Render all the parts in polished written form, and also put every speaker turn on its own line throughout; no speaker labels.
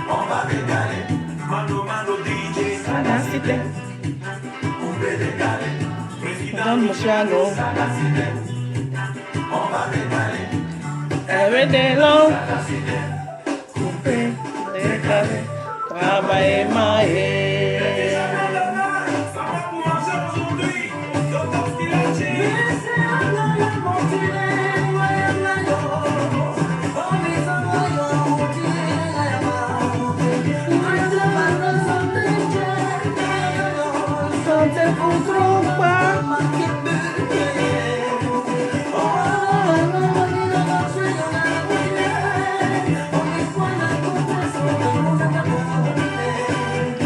On va régaler. Mano, mano, DJ.
Sagacité.
On va régaler.
Président Mouchiago.
On va régaler.
Everyday long. Coupé, décalé. Travailler, mailler.
Ça va pour manger aujourd'hui. Dans ton style.
Santé pour tromper.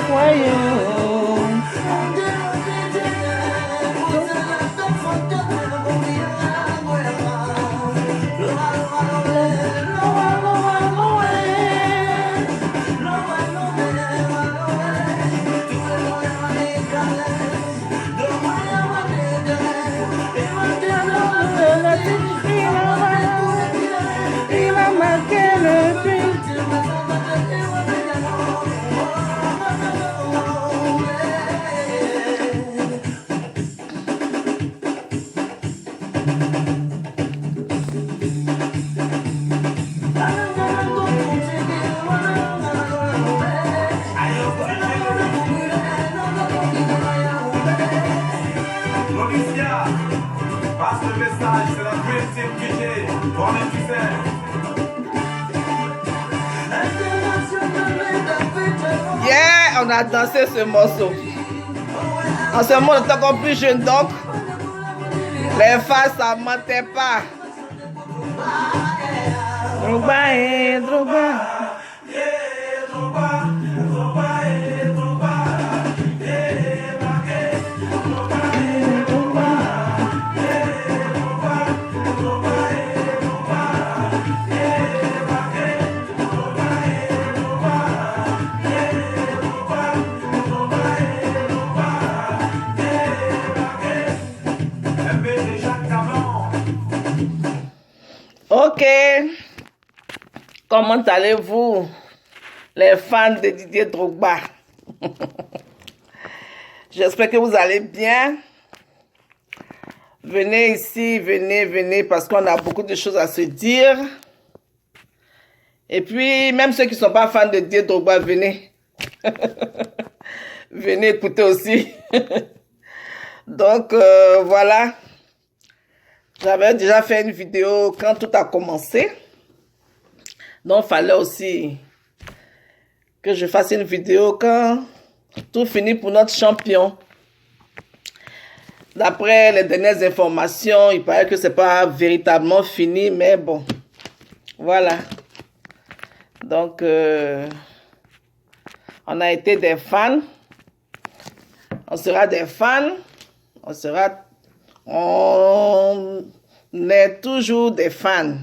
Voyons. Il a marqué le but.
Mauricia, passe le message, c'est la Dream Team DJ. Toi-même, tu sais.
Yeah, on a dansé ce morceau. En ce moment, on est encore plus jeune, donc les femmes, ça ne mentait pas. Drogba, Drogba. Ok, comment allez-vous, les fans de Didier Drogba? J'espère que vous allez bien. Venez ici, venez, parce qu'on a beaucoup de choses à se dire. Et puis, même ceux qui ne sont pas fans de Didier Drogba, venez. Venez écouter aussi. Donc, voilà. J'avais déjà fait une vidéo quand tout a commencé. Donc, il fallait aussi que je fasse une vidéo quand tout finit pour notre champion. D'après les dernières informations, il paraît que ce n'est pas véritablement fini, mais bon, voilà. Donc, on a été des fans. On sera des fans. On est toujours des fans.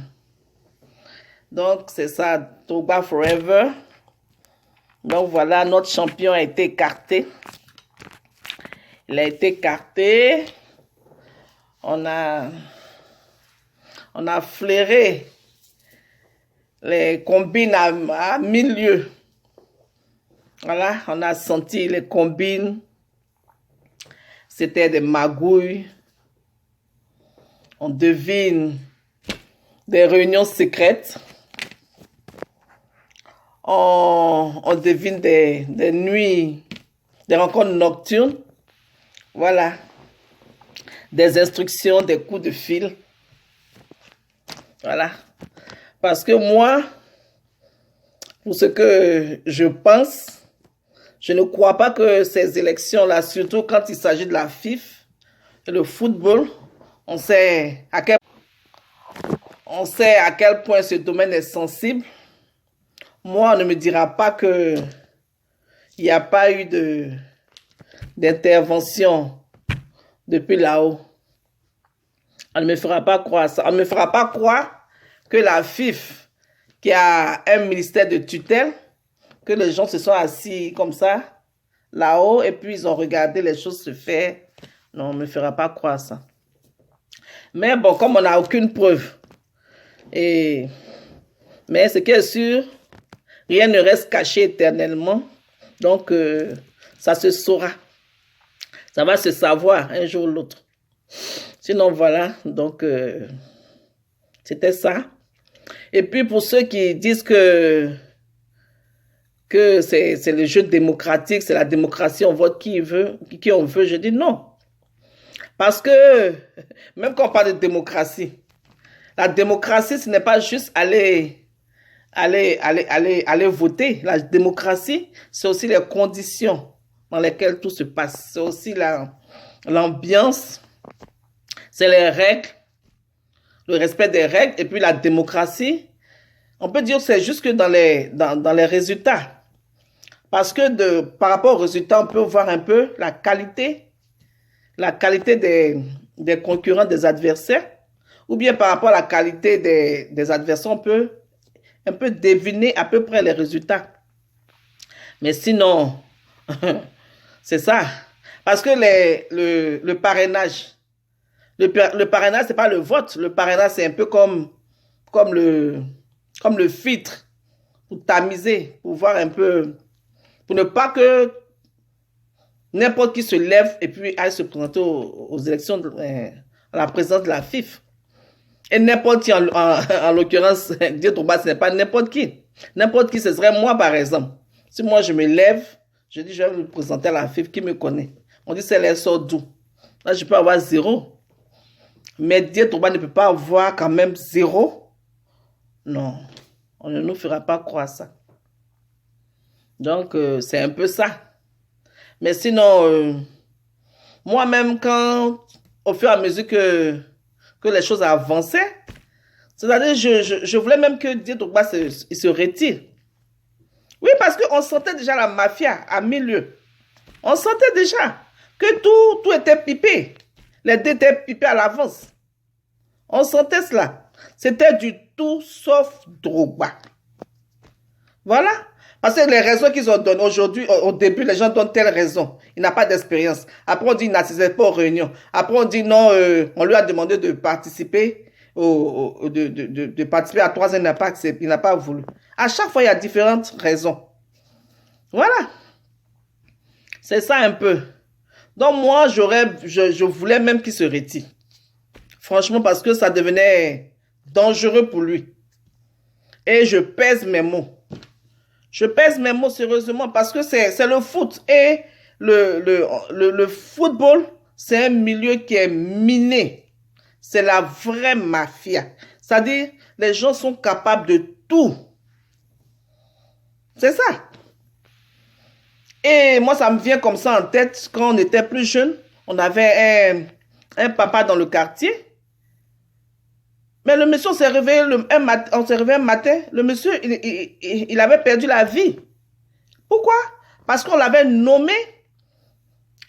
Donc, c'est ça, Drogba Forever. Donc, voilà, notre champion a été écarté. Il a été écarté. On a flairé les combines à milieu. Voilà, on a senti les combines. C'était des magouilles. On devine des réunions secrètes. On devine des nuits, des rencontres nocturnes. Voilà. Des instructions, des coups de fil. Voilà. Parce que moi, pour ce que je pense, je ne crois pas que ces élections-là, surtout quand il s'agit de la FIFA et le football, on sait à quel point ce domaine est sensible. Moi, on ne me dira pas qu'il n'y a pas eu d'intervention depuis là-haut. On ne me fera pas croire ça. On ne me fera pas croire que la FIFA, qui a un ministère de tutelle, que les gens se sont assis comme ça, là-haut, et puis ils ont regardé les choses se faire. Non, on ne me fera pas croire ça. Mais bon, comme on n'a aucune preuve, et Mais ce qui est sûr, rien ne reste caché éternellement. Donc, ça se saura. Ça va se savoir un jour ou l'autre. Sinon, voilà. Donc, c'était ça. Et puis, pour ceux qui disent que c'est le jeu démocratique, c'est la démocratie, on vote qui on veut, je dis non. Parce que, même quand on parle de démocratie, la démocratie, ce n'est pas juste aller voter. La démocratie, c'est aussi les conditions dans lesquelles tout se passe. C'est aussi l'ambiance, c'est les règles, le respect des règles. Et puis la démocratie, on peut dire que c'est juste que dans les résultats. Parce que par rapport aux résultats, on peut voir un peu la qualité des concurrents, des adversaires, ou bien par rapport à la qualité des adversaires, on peut un peu deviner à peu près les résultats. Mais sinon, c'est ça. Parce que le parrainage, le parrainage, c'est pas le vote. Le parrainage, c'est un peu comme le filtre pour tamiser, pour voir un peu, pour ne pas que n'importe qui se lève et puis aille se présenter aux élections à la présidence de la FIF. Et n'importe qui, en l'occurrence, Dieu Drogba, ce n'est pas n'importe qui. N'importe qui, ce serait moi, par exemple. Si moi, je me lève, je dis, je vais me présenter à la FIF, qui me connaît? On dit, c'est les sorts d'où? Là, je peux avoir 0. Mais Dieu Drogba ne peut pas avoir quand même 0. Non, on ne nous fera pas croire ça. Donc, c'est un peu ça. Mais sinon, moi-même, au fur et à mesure que les choses avançaient, c'est-à-dire, je voulais même que Dieu Drogba se retire. Oui, parce qu'on sentait déjà la mafia à milieu. On sentait déjà que tout était pipé. Les dés étaient pipés à l'avance. On sentait cela. C'était du tout sauf Drogba. Voilà. Parce que les raisons qu'ils ont données aujourd'hui, au début, les gens donnent telle raison. Il n'a pas d'expérience. Après, on dit qu'il n'assistait pas aux réunions. Après, on dit non, on lui a demandé de participer, de participer à 3 ans, il n'a pas voulu. À chaque fois, il y a différentes raisons. Voilà. C'est ça un peu. Donc, moi, je voulais même qu'il se retire. Franchement, parce que ça devenait dangereux pour lui. Et je pèse mes mots. Je pèse mes mots sérieusement parce que c'est le foot. Et le football, c'est un milieu qui est miné. C'est la vraie mafia. C'est-à-dire, les gens sont capables de tout. C'est ça. Et moi, ça me vient comme ça en tête. Quand on était plus jeune, on avait un papa dans le quartier. Mais le monsieur, on s'est réveillé un matin, le monsieur, il avait perdu la vie. Pourquoi? Parce qu'on l'avait nommé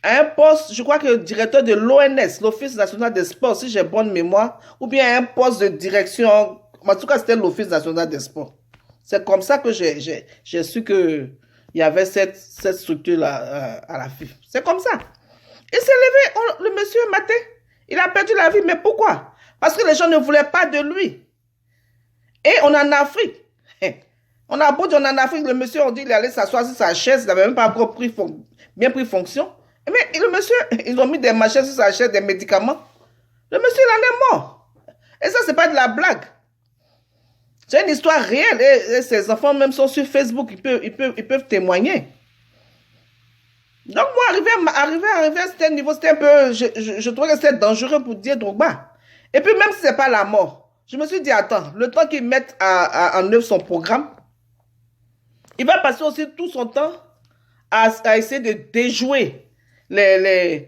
à un poste, je crois que directeur de l'ONS, l'Office national des sports, si j'ai bonne mémoire, ou bien un poste de direction, en tout cas c'était l'Office national des sports. C'est comme ça que j'ai su qu'il y avait cette structure-là à la FIF. C'est comme ça. Il s'est levé, le monsieur matin, il a perdu la vie, mais pourquoi? Parce que les gens ne voulaient pas de lui. Et on est en Afrique. On a beau dire on est en Afrique, le monsieur, on dit il allait s'asseoir sur sa chaise, il n'avait même pas encore bien pris fonction. Mais le monsieur, ils ont mis des machins sur sa chaise, des médicaments. Le monsieur, il en est mort. Et ça, c'est pas de la blague. C'est une histoire réelle. Et ces enfants même sont sur Facebook, ils peuvent témoigner. Donc moi, arrivé à un certain niveau, c'était un peu, je trouvais que c'était dangereux pour Dieu Drogba. Et puis même si ce n'est pas la mort, je me suis dit, attends, le temps qu'il mette en œuvre son programme, il va passer aussi tout son temps à essayer de déjouer les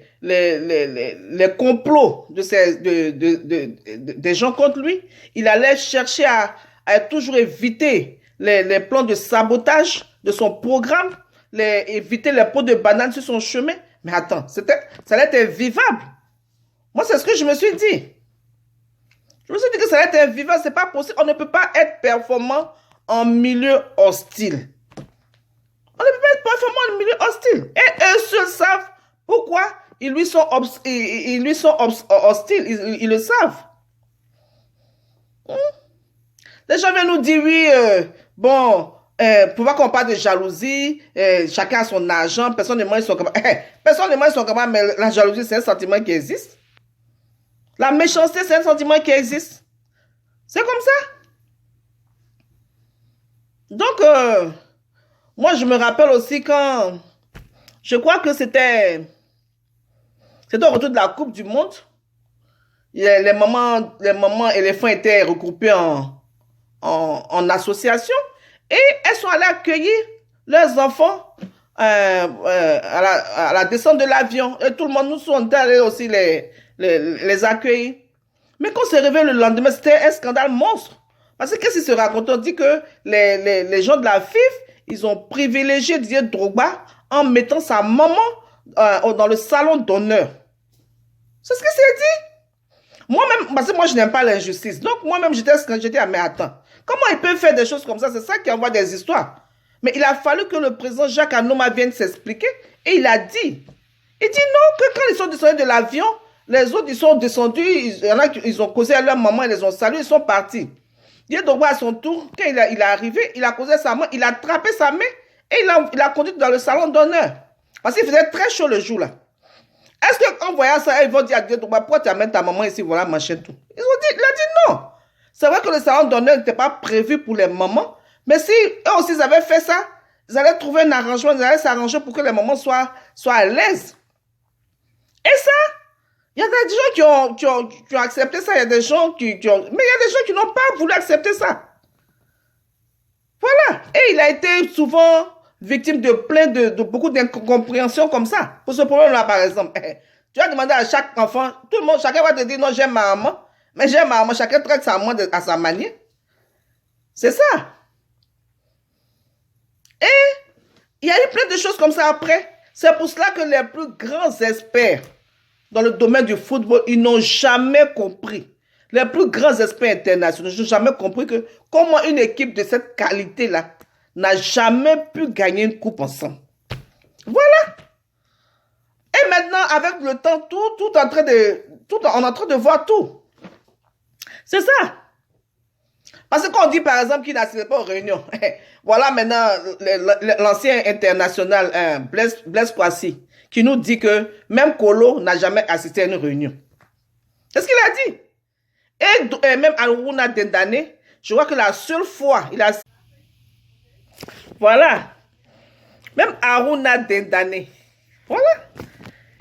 complots des gens contre lui. Il allait chercher à toujours éviter les plans de sabotage de son programme, éviter les pots de banane sur son chemin. Mais attends, ça allait être vivable. Moi, c'est ce que je me suis dit. Je me suis dit que ça allait être vivable, c'est pas possible. On ne peut pas être performant en milieu hostile. On ne peut pas être performant en milieu hostile. Et eux seuls savent pourquoi ils lui sont hostiles. Ils le savent. Les gens viennent nous dire, oui, bon, pourquoi qu'on parle de jalousie, chacun a son argent, personnellement, ils sont comme personnellement, ils sont comme mais la jalousie, c'est un sentiment qui existe. La méchanceté, c'est un sentiment qui existe. C'est comme ça. Donc, moi, je me rappelle aussi quand, je crois que c'était au retour de la Coupe du Monde, les mamans éléphants étaient regroupées en association et elles sont allées accueillir leurs enfants à la descente de l'avion. Et tout le monde, nous sommes allés aussi les accueillir. Mais quand on s'est réveillé le lendemain, c'était un scandale monstre. Parce que qu'est-ce qui se raconte? On dit que les gens de la FIF, ils ont privilégié Didier Drogba en mettant sa maman dans le salon d'honneur. C'est ce que c'est dit. Moi-même, parce que moi, je n'aime pas l'injustice. Donc, moi-même, j'étais à mais attends, comment ils peuvent faire des choses comme ça? C'est ça qui envoie des histoires. Mais il a fallu que le président Jacques Anoma vienne s'expliquer. Et il a dit. Il dit non, que quand ils sont descendus de l'avion, les autres, ils sont descendus, il y en a qui ils ont causé à leur maman, ils les ont salués, ils sont partis. Dieu Drogba, à son tour, quand il est arrivé, il a causé sa main, il a attrapé sa main et il a conduit dans le salon d'honneur. Parce qu'il faisait très chaud le jour-là. Est-ce qu'en voyant ça, ils vont dire à Dieu Drogba, pourquoi tu amènes ta maman ici, voilà, machin, tout. Il a dit non. C'est vrai que le salon d'honneur n'était pas prévu pour les mamans, mais si eux aussi ils avaient fait ça, ils allaient trouver un arrangement, ils allaient s'arranger pour que les mamans soient à l'aise. Et ça, il y a des gens qui ont accepté ça, il y a des gens mais il y a des gens qui n'ont pas voulu accepter ça. Voilà. Et il a été souvent victime de plein de beaucoup d'incompréhensions comme ça. Pour ce problème-là, par exemple. Tu vas demander à chaque enfant, tout le monde, chacun va te dire, non, j'aime ma maman. Mais j'aime ma maman, chacun traite sa maman à sa manière. C'est ça. Et il y a eu plein de choses comme ça après. C'est pour cela que les plus grands experts dans le domaine du football, ils n'ont jamais compris. Les plus grands experts internationaux n'ont jamais compris que comment une équipe de cette qualité-là n'a jamais pu gagner une coupe ensemble. Voilà. Et maintenant, avec le temps, on est en train de voir tout. C'est ça. Parce que quand on dit, par exemple, qu'il n'assistait pas aux réunions, voilà maintenant l'ancien international Blaise Kouassi, qui nous dit que même Kolo n'a jamais assisté à une réunion. C'est ce qu'il a dit. Et même Aruna Dendane, je vois que la seule fois, il a... Voilà. Même Aruna Dendane, voilà.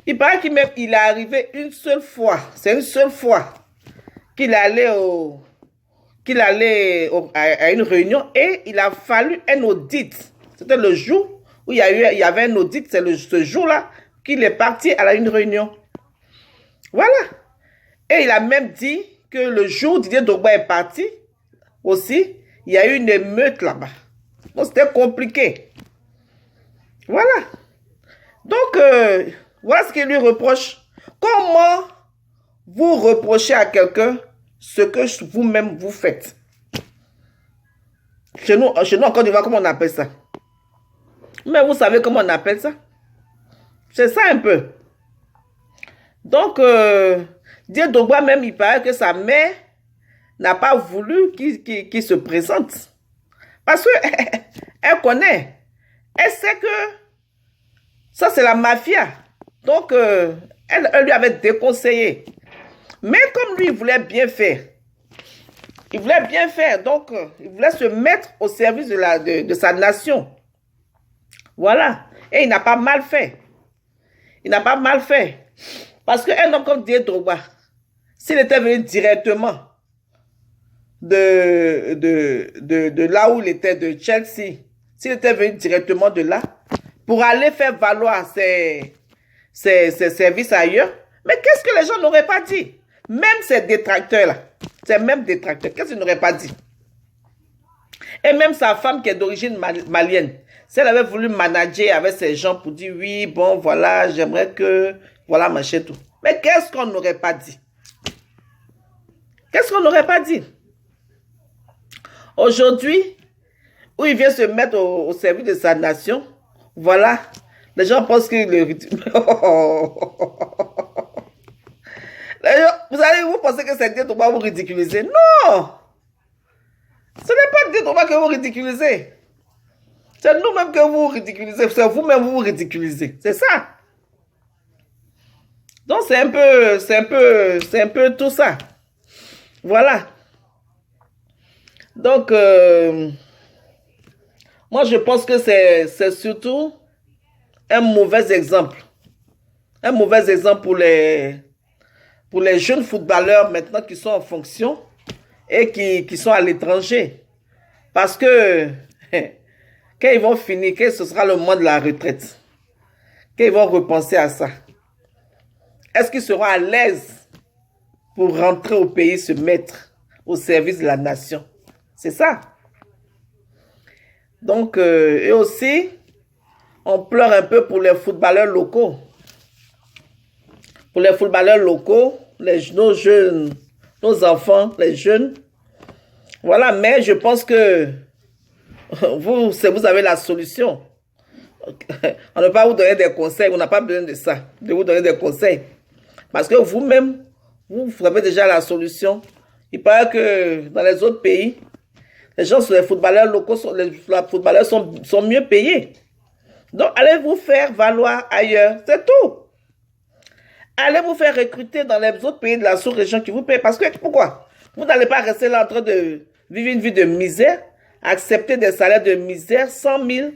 Il paraît qu'il est arrivé une seule fois. C'est une seule fois qu'il allait à une réunion et il a fallu un audit. C'était le jour où il y avait un audit. C'est ce jour-là qu'il est parti à une réunion. Voilà. Et il a même dit que le jour où Didier Drogba est parti, aussi, il y a eu une émeute là-bas. Donc, c'était compliqué. Voilà. Donc, voilà ce qu'il lui reproche. Comment vous reprochez à quelqu'un ce que vous-même vous faites? Chez nous, en Côte d'Ivoire, comment on appelle ça? Mais vous savez comment on appelle ça? C'est ça un peu. Donc, Didier Drogba même, il paraît que sa mère n'a pas voulu qu'il se présente. Parce qu'elle connaît. Elle sait que ça, c'est la mafia. Donc, elle lui avait déconseillé. Mais comme lui, il voulait bien faire. Il voulait bien faire. Donc, il voulait se mettre au service de sa nation. Voilà. Et il n'a pas mal fait. Il n'a pas mal fait. Parce qu'un homme comme Didier Drogba, s'il était venu directement de là où il était, de Chelsea, s'il était venu directement de là, pour aller faire valoir ses services ailleurs, mais qu'est-ce que les gens n'auraient pas dit? Même ces détracteurs-là, ces mêmes détracteurs, qu'est-ce qu'ils n'auraient pas dit? Et même sa femme qui est d'origine malienne, si elle avait voulu manager avec ces gens pour dire oui, bon, voilà, j'aimerais que, voilà, machin, tout. Mais qu'est-ce qu'on n'aurait pas dit? Qu'est-ce qu'on n'aurait pas dit? Aujourd'hui, où il vient se mettre au service de sa nation, voilà, les gens pensent qu'il le... Vous allez vous penser que c'est Dieu qui va vous ridiculiser. Non! Ce n'est pas Didier Drogba que vous ridiculisez. C'est nous-mêmes que vous ridiculisez. C'est vous-même vous ridiculisez. C'est ça. Donc c'est un peu tout ça. Voilà. Donc, moi je pense que c'est surtout un mauvais exemple. Un mauvais exemple pour les jeunes footballeurs maintenant qui sont en fonction et qui sont à l'étranger. Parce que quand ils vont finir, quand ce sera le moment de la retraite, quand ils vont repenser à ça, est-ce qu'ils seront à l'aise pour rentrer au pays, se mettre au service de la nation? C'est ça. Donc, et aussi, on pleure un peu pour les footballeurs locaux. Pour les footballeurs locaux, nos jeunes, nos enfants, les jeunes. Voilà, mais je pense que vous avez la solution. On ne peut pas vous donner des conseils, on n'a pas besoin de ça, de vous donner des conseils. Parce que vous-même, vous avez déjà la solution. Il paraît que dans les autres pays, les footballeurs locaux, les footballeurs sont mieux payés. Donc, allez vous faire valoir ailleurs, c'est tout. Allez vous faire recruter dans les autres pays de la sous-région qui vous payent. Parce que, pourquoi? Vous n'allez pas rester là en train de vivre une vie de misère, accepter des salaires de misère, 100 000,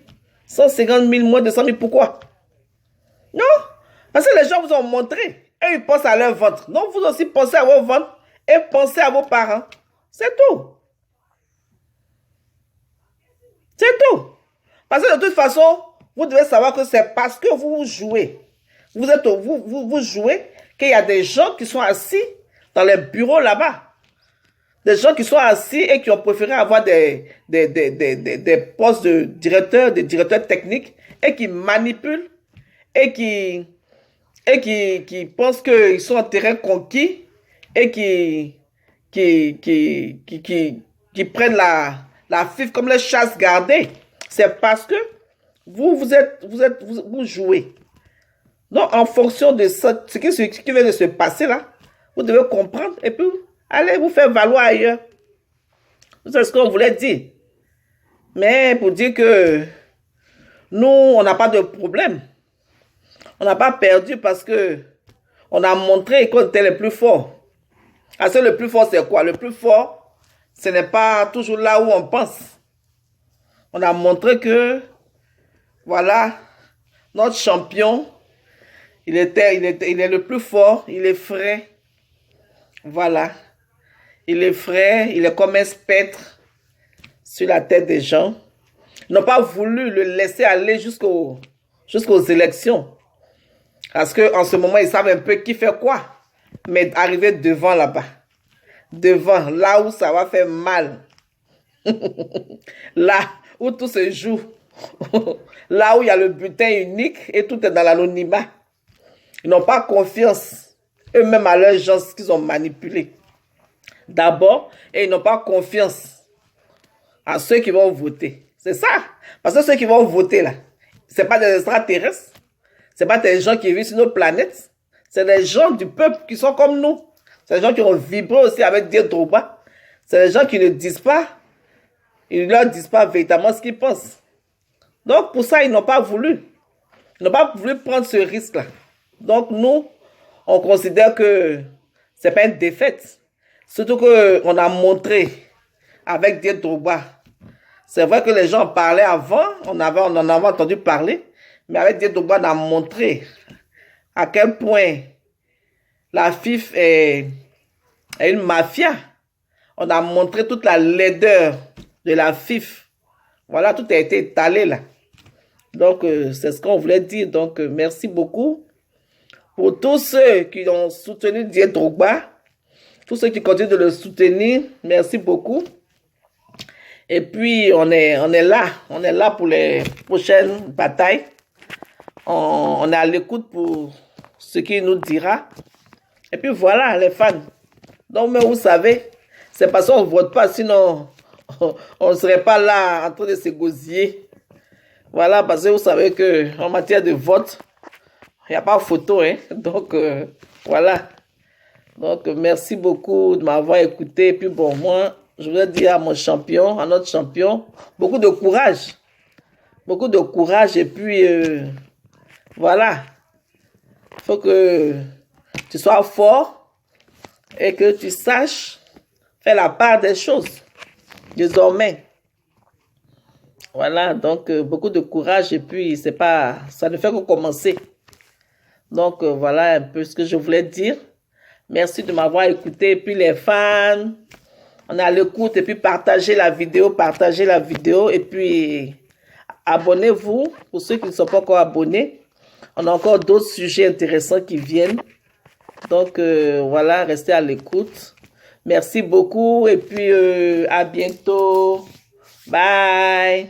150 000, moins de 100 000. Pourquoi? Non, parce que les gens vous ont montré. Et ils pensent à leur ventre. Donc, vous aussi pensez à vos ventres et pensez à vos parents. C'est tout. C'est tout. Parce que de toute façon, vous devez savoir que c'est parce que vous jouez. Vous jouez qu'il y a des gens qui sont assis dans les bureaux là-bas. Des gens qui sont assis et qui ont préféré avoir des postes de directeurs techniques et qui manipulent et qui pensent qu'ils sont en terrain conquis et qui prennent la FIF comme les chasses gardées. C'est parce que vous jouez. Donc, en fonction de ça, ce qui vient de se passer là, vous devez comprendre et puis allez vous faire valoir ailleurs. C'est ce qu'on voulait dire. Mais pour dire que nous, on n'a pas de problème. On n'a pas perdu parce que on a montré qu'on était le plus fort. Parce que le plus fort, c'est quoi? Le plus fort, ce n'est pas toujours là où on pense. On a montré que, voilà, notre champion, il est le plus fort, il est frais. Voilà. Il est frais, il est comme un spectre sur la tête des gens. Ils n'ont pas voulu le laisser aller jusqu'aux élections. Parce qu'en ce moment, ils savent un peu qui fait quoi. Mais arriver devant là-bas, devant, là où ça va faire mal, là où tout se joue, là où il y a le bulletin unique et tout est dans l'anonymat. Ils n'ont pas confiance eux-mêmes à leurs gens qu'ils ont manipulés. D'abord, et ils n'ont pas confiance à ceux qui vont voter. C'est ça. Parce que ceux qui vont voter là, ce n'est pas des extraterrestres, ce n'est pas des gens qui vivent sur nos planètes, c'est des gens du peuple qui sont comme nous. C'est des gens qui ont vibré aussi avec Didier Drogba. C'est des gens qui ne disent pas, ils ne leur disent pas véritablement ce qu'ils pensent. Donc pour ça, ils n'ont pas voulu. Ils n'ont pas voulu prendre ce risque-là. Donc nous, on considère que ce n'est pas une défaite. Surtout qu'on a montré avec Didier Drogba. C'est vrai que les gens en parlaient avant, on en avait entendu parler, mais avec Didier Drogba, on a montré à quel point la FIF est une mafia. On a montré toute la laideur de la FIF. Voilà, tout a été étalé là. Donc, c'est ce qu'on voulait dire. Donc, merci beaucoup pour tous ceux qui ont soutenu Didier Drogba. Tous ceux qui continuent de le soutenir, merci beaucoup. Et puis, on est là pour les prochaines batailles. On est à l'écoute pour ce qu'il nous dira. Et puis voilà, les fans. Donc, mais vous savez, c'est parce qu'on ne vote pas, sinon on ne serait pas là en train de se gosiller. Voilà, parce que vous savez qu'en matière de vote, il n'y a pas photo. Hein? Donc, voilà. Donc, merci beaucoup de m'avoir écouté. Et puis bon, moi, je voudrais dire à mon champion, à notre champion, beaucoup de courage. Beaucoup de courage et puis voilà. Il faut que tu sois fort et que tu saches faire la part des choses désormais. Voilà, donc beaucoup de courage et puis c'est pas, ça ne fait que commencer. Donc voilà un peu ce que je voulais dire. Merci de m'avoir écouté. Et puis les fans, on est à l'écoute et puis partagez la vidéo et puis abonnez-vous pour ceux qui ne sont pas encore abonnés. On a encore d'autres sujets intéressants qui viennent. Donc voilà, restez à l'écoute. Merci beaucoup et puis à bientôt. Bye.